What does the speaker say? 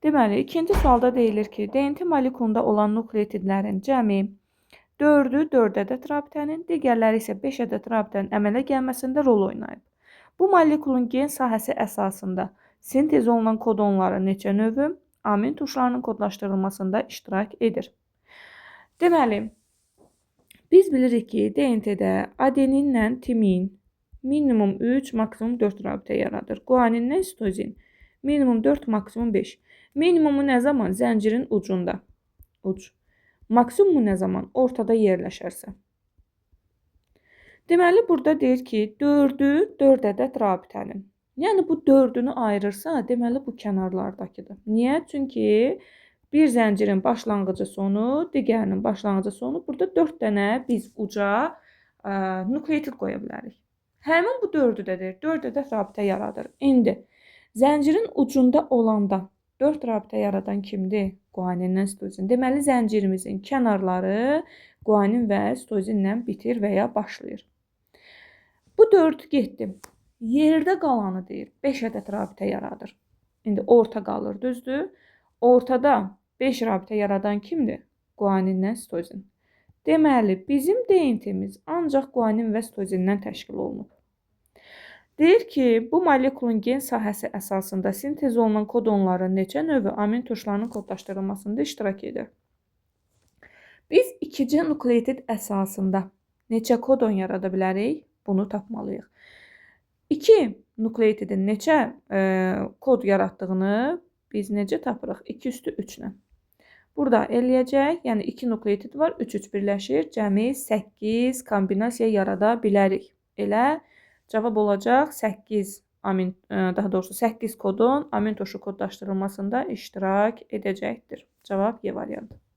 Deməli, ikinci sualda deyilir ki, DNT molekulunda olan nukleotidlərin cəmi 4-ü 4 ədəd rabitənin, digərləri isə 5 ədəd rabitənin əmələ gəlməsində rol oynayıb. Bu molekulun gen sahəsi əsasında sintez olunan kodonların neçə növü amin tuşlarının kodlaşdırılmasında iştirak edir? Deməli, biz bilirik ki, DNT-də adeninlə timin minimum 3, maksimum 4 rabitə yaradır. Guaninlə sitozin minimum 4, maksimum 5. Minimumu nə zaman? Zəncirin ucunda. Maksimumu nə zaman? Ortada yerləşərsə. Deməli, burada deyir ki, 4-ü 4 ədəd rabitənin. Yəni, bu 4-ünü ayırırsa, deməli, bu kənarlardakıdır. Niyə? Çünki bir zəncirin başlanğıcı sonu, digərinin başlanğıcı sonu. Burada 4 dənə biz uca nukleotid qoya bilərik. Həmin bu 4-ü də deyir, 4 ədəd rabitə yaradır. İndi, zəncirin ucunda olanda 4 rabitə yaradan kimdir? Guaninlə sitozin. Deməli, zəncirimizin kənarları guanin və sitozinlə bitir və ya başlayır. Bu 4 getdi. Yerdə qalanı deyir, 5 ədəd rabitə yaradır. İndi orta qalır, düzdür? Ortada 5 rabitə yaradan kimdir? Guaninlə sitozin. Deməli, bizim DNT-miz ancaq guanin və sitozindən təşkil olunub. Deyir ki, bu molekulun gen sahəsi əsasında sintez olunan kodonların neçə növü amin tuşlarının kodlaşdırılmasında iştirak edir? Biz ikinci nukleotid əsasında neçə kodon yarada bilərik? Bunu tapmalıyıq. 2 nukleotidin neçə kod yaratdığını biz necə tapırıq? 2 üstü 3 ilə. Burada eləyəcək, yəni 2 nukleotid var, 3-3 birləşir, cəmi 8 kombinasiya yarada bilərik. Elə cavab olacaq 8 amin, daha doğrusu 8 kodon amin tuşu kodlaşdırılmasında iştirak edəcəkdir. Cavab Y variantı.